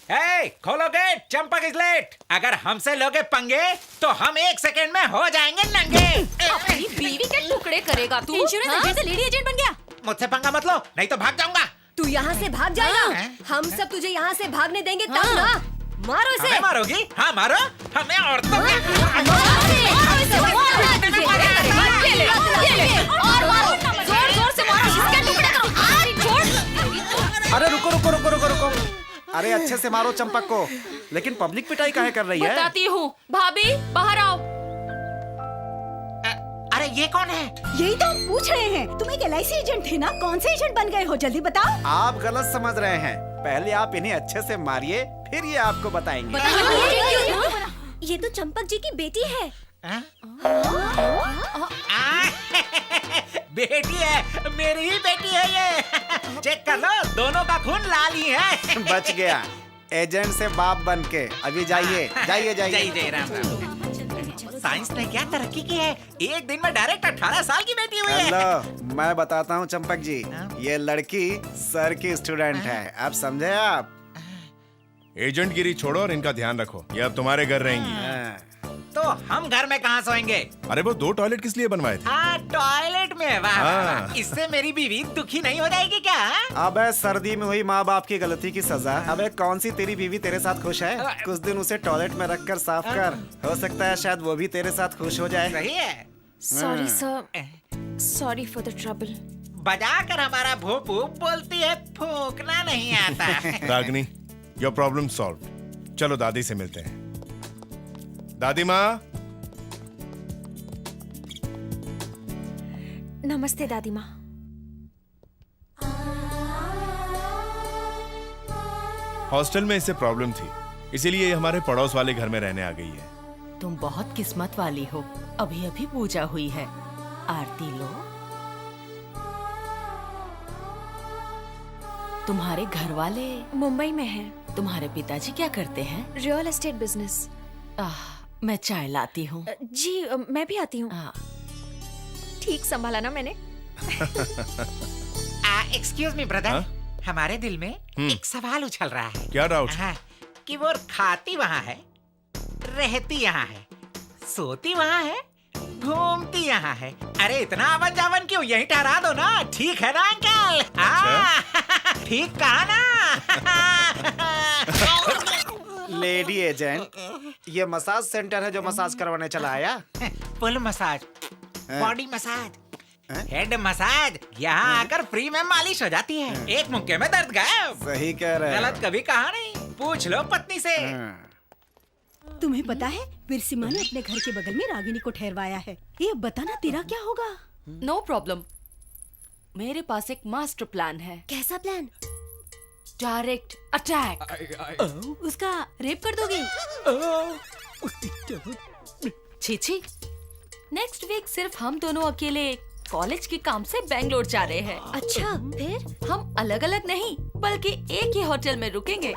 खोलो gate, Champak is late. अगर हमसे लोगे पंगे तो हम 1 सेकंड में हो जाएंगे नंगे। अपनी बीवी के टुकड़े करेगा तू? इंश्योरेंस एजेंट से लेडी एजेंट बन गया। मुझसे पंगा मत लो, नहीं तो भाग जाऊंगा। तू यहाँ से भाग जाएगा? हम सब तुझे यहाँ से भागने देंगे तब ना। मारो इसे। हमें मारोगी? हाँ मारो, हमें औरतों अरे रुको रुको रुको रुको रुको, अरे अच्छे से मारो चंपक को, लेकिन पब्लिक पिटाई काहे कर रही है? बताती हूँ। भाभी बाहर आओ। अरे ये कौन है? यही तो हम पूछ रहे हैं। तुम एक LIC एजेंट थे ना, कौन से एजेंट बन गए हो? जल्दी बताओ। आप गलत समझ रहे हैं। पहले आप इन्हें अच्छे से मारिए, फिर ये आपको बताएंगे। ये तो चंपक जी की बेटी है। बेटी है, मेरी ही बेटी है ये। चेक कर लो, दोनों का खून लाल ही है। बच गया एजेंट से बाप बन के। अभी जाइए जाइए जाइए। जय राम राम। साइंस ने क्या तरक्की की है, एक दिन में डायरेक्ट 18 साल की बेटी हुई है। हेलो, मैं बताता हूँ चंपक जी, ये लड़की सर की स्टूडेंट है। अब समझे आप? एजेंट गिरी छोड़ो और इनका ध्यान रखो, ये अब तुम्हारे घर रहेंगी। तो हम घर में कहाँ सोएंगे? अरे वो 2 टॉयलेट किस लिए बनवाए थे? टॉयलेट में। वाह वाह, हाँ। वाह। इससे मेरी बीवी दुखी नहीं हो जाएगी क्या? अबे सर्दी में हुई माँ बाप की गलती की सजा। अबे कौन सी तेरी बीवी तेरे साथ खुश है? कुछ दिन उसे टॉयलेट में रखकर साफ कर, हो सकता है शायद वो भी तेरे साथ खुश हो जाए। सही है। Sorry sir, sorry for the trouble. बजा कर हमारा भोपू बोलती है, फूकना नहीं आता। रागनी, योर प्रॉब्लम सॉल्व। चलो दादी से मिलते हैं। दादी माँ। नमस्ते दादी माँ। हॉस्टल में इससे प्रॉब्लम थी, इसीलिए ये हमारे पड़ोस वाले घर में रहने आ गई है। तुम बहुत किस्मत वाली हो, अभी अभी पूजा हुई है, आरती लो। तुम्हारे घर वाले मुंबई में हैं। तुम्हारे पिताजी क्या करते हैं? Real estate business. मैं चाय लाती हूँ। जी मैं भी आती हूँ। ठीक संभाला ना मैंने? एक्सक्यूज मी ब्रदर, हाँ? हमारे दिल में एक सवाल उछल रहा है। क्या डाउट? कि वो खाती वहाँ है, रहती यहाँ है, सोती वहाँ है, घूमती यहाँ है। अरे इतना आवन जावन क्यों? यही ठहरा दो ना। ठीक है ना अंकल? ठीक कहा ना? लेडी एजेंट, ये मसाज सेंटर है जो मसाज करवाने चला आया? Full massage, body massage, head massage, यहाँ आकर फ्री में मालिश हो जाती है। एक मुक्के में दर्द गायब। सही कह रहे हैं। गलत कभी कहा नहीं, पूछ लो पत्नी से। तुम्हें पता है विरसिमा ने अपने घर के बगल में रागिनी को ठहरवाया है। ये बताना तेरा क्या होगा? नो प्रॉब्लम, मेरे पास एक मास्टर प्लान है। कैसा प्लान? Direct attack. उसका रेप कर दोगे? छी, नेक्स्ट वीक सिर्फ हम दोनों अकेले कॉलेज के काम से बेंगलोर जा रहे हैं। अच्छा, फिर? हम अलग अलग नहीं बल्कि एक ही होटल में रुकेंगे।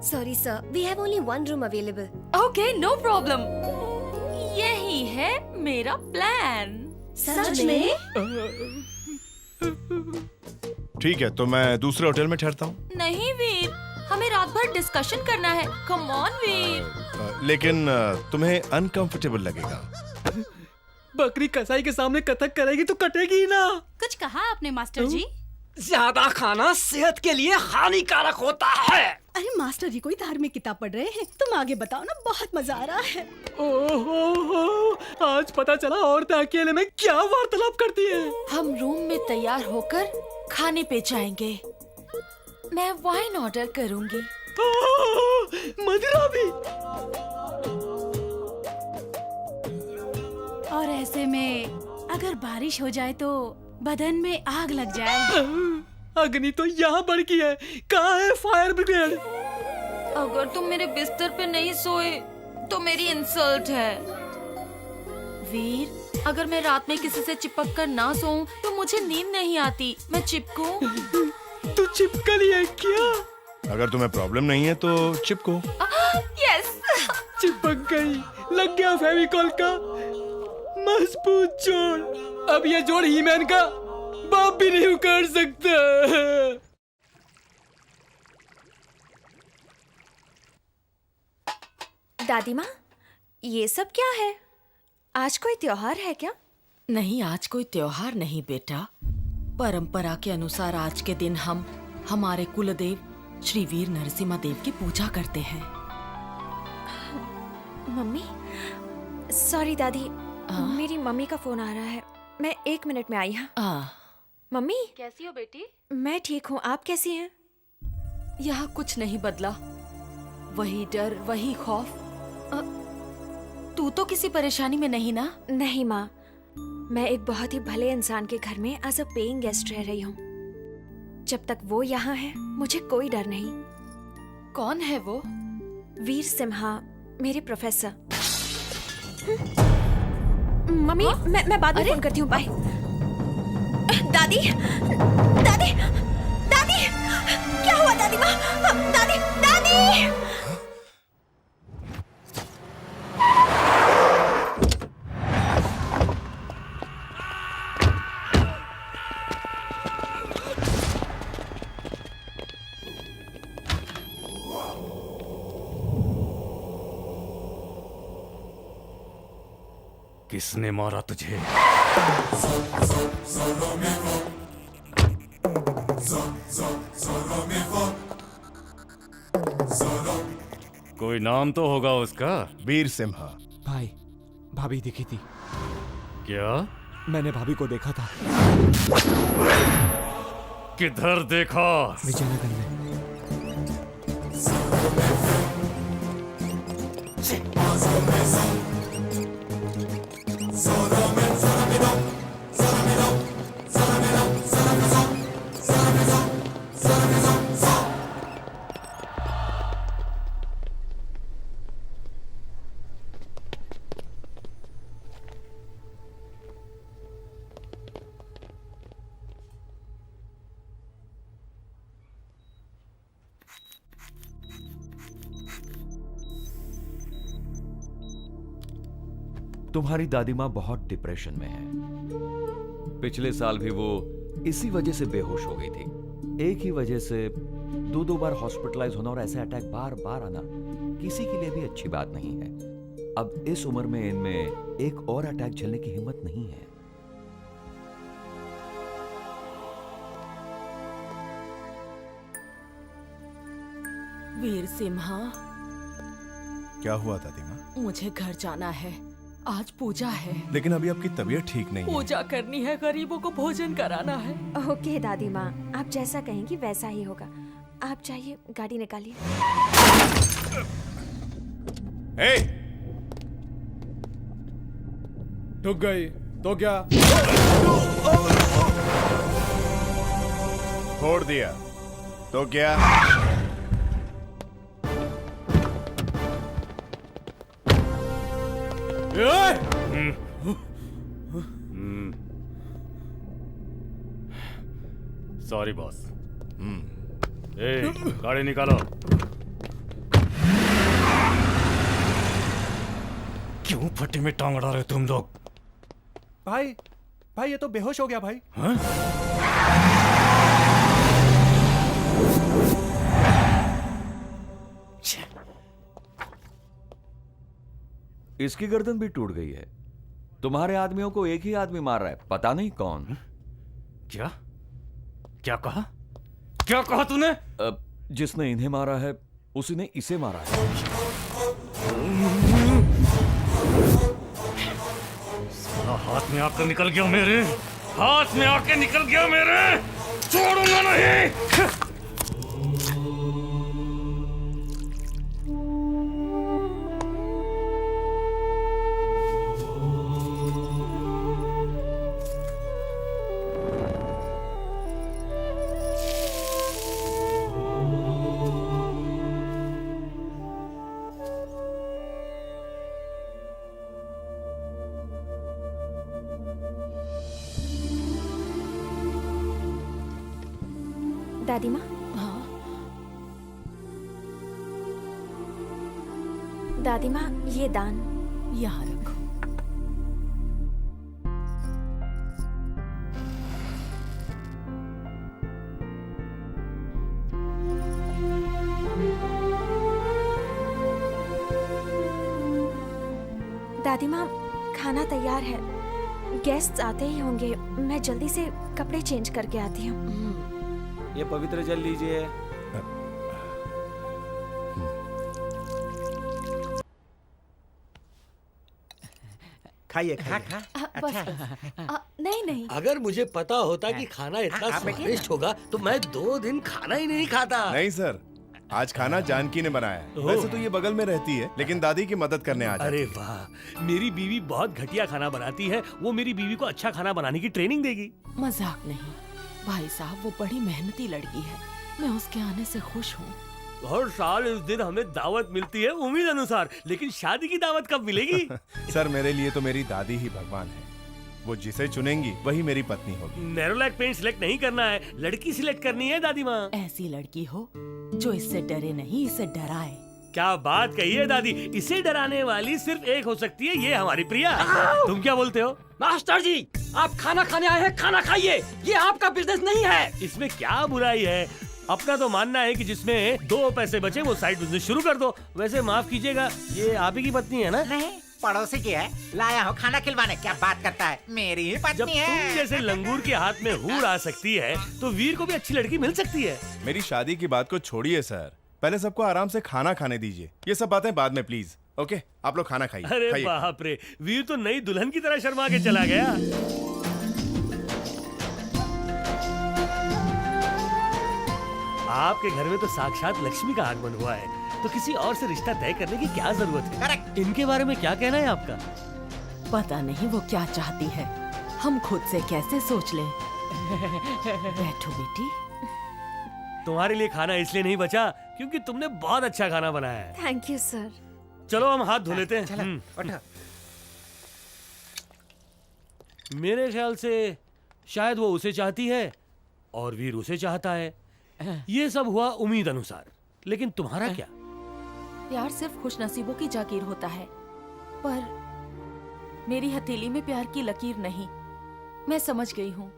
Sorry sir, we have only one room available. Okay, no problem. यही है मेरा प्लान। सच में? ठीक है, तो मैं दूसरे होटल में ठहरता हूँ। नहीं वीर, हमें रात भर डिस्कशन करना है। कम ऑन वीर। लेकिन तुम्हें अनकंफर्टेबल लगेगा। बकरी कसाई के सामने कथक करेगी तो कटेगी ही ना। कुछ कहा आपने मास्टर जी? ज्यादा खाना सेहत के लिए हानिकारक होता है। अरे मास्टर जी कोई धार्मिक किताब पढ़ रहे हैं? तुम आगे बताओ ना, बहुत मजा आ रहा है। ओहो, आज पता चला औरतें अकेले में क्या वार्तालाप करती हैं। हम रूम में तैयार होकर खाने पे जाएंगे। मैं वाइन ऑर्डर करूंगी। मदिरा भी। और ऐसे में अगर बारिश हो जाए तो बदन में आग लग जाए। अग्नि तो यहाँ भड़की है, कहाँ है फायर ब्रिगेड? अगर तुम मेरे बिस्तर पे नहीं सोए तो मेरी इंसल्ट है। वीर, अगर मैं रात में किसी से चिपक कर ना सोऊं तो मुझे नींद नहीं आती। मैं चिपकूं? तू चिपकली है क्या? अगर तुम्हें प्रॉब्लम नहीं है तो चिपको। यस। चिपक गई, लग गया फेविकॉल का मजबूत जोड़। अब ये जोड़ हीमैन का बाप भी नहीं उखाड़ सकता। दादी माँ, ये सब क्या है? आज कोई त्योहार है क्या? नहीं, आज कोई त्योहार नहीं बेटा। परंपरा के अनुसार आज के दिन हम हमारे कुलदेव श्री वीर नरसिम्हा देव की पूजा करते हैं। मम्मी, सॉरी दादी, मेरी मम्मी का फोन आ रहा है। मैं 1 मिनट में आई। हाँ मम्मी, कैसी हो बेटी? मैं ठीक हूँ, आप कैसी हैं? यहाँ कुछ नहीं बदला, वही डर, वही खौफ। तू तो किसी परेशानी में नहीं ना? नहीं माँ, मैं एक बहुत ही भले इंसान के घर में एज अ पेइंग गेस्ट रह रही हूँ। जब तक वो यहाँ है मुझे कोई डर नहीं। कौन है वो? वीर सिम्हा, मेरे प्रोफेसर। मम्मी, मैं बाद में फोन करती हूँ, बाय। दादी, दादी, दादी, क्या हुआ दादी माँ? दादी, दादी! किसने मारा तुझे? कोई नाम तो होगा उसका। वीर सिम्हा। भाई, भाभी दिखी थी। क्या? मैंने भाभी को देखा था। किधर देखा? विजयनगर में। तुम्हारी दादी माँ बहुत डिप्रेशन में है। पिछले साल भी वो इसी वजह से बेहोश हो गई थी। एक ही वजह से 2 बार हॉस्पिटलाइज होना और ऐसे अटैक बार बार आना किसी के लिए भी अच्छी बात नहीं है। अब इस उम्र में इनमें एक और अटैक झेलने की हिम्मत नहीं है। वीर सिम्हा, क्या हुआ दादी माँ? मुझे घर जाना है, आज पूजा है। लेकिन अभी आपकी तबीयत ठीक नहीं है। पूजा करनी है, गरीबों को भोजन कराना है। ओके दादी माँ, आप जैसा कहेंगी वैसा ही होगा। आप जाइए, गाड़ी निकालिए। ठुक गई तो क्या? छोड़ दिया तो क्या? Sorry boss. गाड़ी निकालो। क्यों फटे में टांग अड़ा रहे तुम लोग? भाई, भाई ये तो बेहोश हो गया भाई। हाँ? इसकी गर्दन भी टूट गई है। तुम्हारे आदमियों को एक ही आदमी मार रहा है, पता नहीं कौन। क्या? क्या कहा? क्या कहा तूने? जिसने इन्हें मारा है उसी ने इसे मारा है। साला हाथ में आकर निकल गया मेरे, हाथ में आके निकल गया मेरे, छोड़ूंगा नहीं। दादी माँ, दादी माँ, ये दान यहाँ रखो। दादी माँ, खाना तैयार है। गेस्ट आते ही होंगे। मैं जल्दी से कपड़े चेंज करके आती हूँ। ये पवित्र जल लीजिए। खाइए खा खा। नहीं नहीं, अगर मुझे पता होता कि खाना इतना स्वादिष्ट होगा तो मैं 2 दिन खाना ही नहीं खाता। नहीं सर, आज खाना जानकी ने बनाया है। वैसे तो ये बगल में रहती है, लेकिन दादी की मदद करने आ जाती अरे है। वाह, मेरी बीवी बहुत घटिया खाना बनाती है। वो मेरी बीवी को अच्छा खाना बनाने की ट्रेनिंग देगी। मजाक नहीं भाई साहब, वो बड़ी मेहनती लड़की है। मैं उसके आने से खुश हूँ। हर साल इस दिन हमें दावत मिलती है उम्मीद अनुसार, लेकिन शादी की दावत कब मिलेगी? सर मेरे लिए तो मेरी दादी ही भगवान है। वो जिसे चुनेंगी वही मेरी पत्नी होगी। नैरोलैक पेंट सिलेक्ट नहीं करना है, लड़की सिलेक्ट करनी है दादी माँ। ऐसी लड़की हो जो इससे डरे नहीं, इसे डराए। क्या बात कही है दादी, इसे डराने वाली सिर्फ एक हो सकती है, ये हमारी प्रिया। तुम क्या बोलते हो? मास्टर जी, आप खाना खाने आए हैं, खाना खाइए। ये आपका बिजनेस नहीं है। इसमें क्या बुराई है? अपना तो मानना है कि जिसमें 2 पैसे बचे वो साइड बिजनेस शुरू कर दो। वैसे माफ कीजिएगा, ये आप ही की पत्नी है ना? नहीं, पड़ोसी की है। लाया हो खाना खिलवाने। क्या बात करता है, मेरी ही जब पत्नी है। तुम जैसे लंगूर के हाथ में हूर आ सकती है, तो वीर को भी अच्छी लड़की मिल सकती है। मेरी शादी की बात को छोड़िए सर, पहले सबको आराम से खाना खाने दीजिए। ये सब बातें बाद में प्लीज। ओके, आप लोग खाना खाइए। अरे खाइए। बाप रे, वीर तो नई दुल्हन की तरह शर्मा के चला गया। आपके घर में तो साक्षात लक्ष्मी का आगमन हुआ है, तो किसी और से रिश्ता तय करने की क्या जरूरत है? करेक्ट। इनके बारे में क्या कहना है आपका? पता नहीं वो क्या चाहती है, हम खुद से कैसे सोच लें। बैठो बेटी। तुम्हारे लिए खाना इसलिए नहीं बचा क्योंकि तुमने बहुत अच्छा खाना बनाया है। Thank you sir. चलो हम हाथ धो लेते हैं। चलो उठो। मेरे ख्याल से शायद वो उसे चाहती है और वीर उसे चाहता है। ये सब हुआ उम्मीद अनुसार, लेकिन तुम्हारा क्या? प्यार सिर्फ खुशनसीबों की जागीर होता है, पर मेरी हथेली में प्यार की लकीर नहीं। मैं समझ गई हूँ।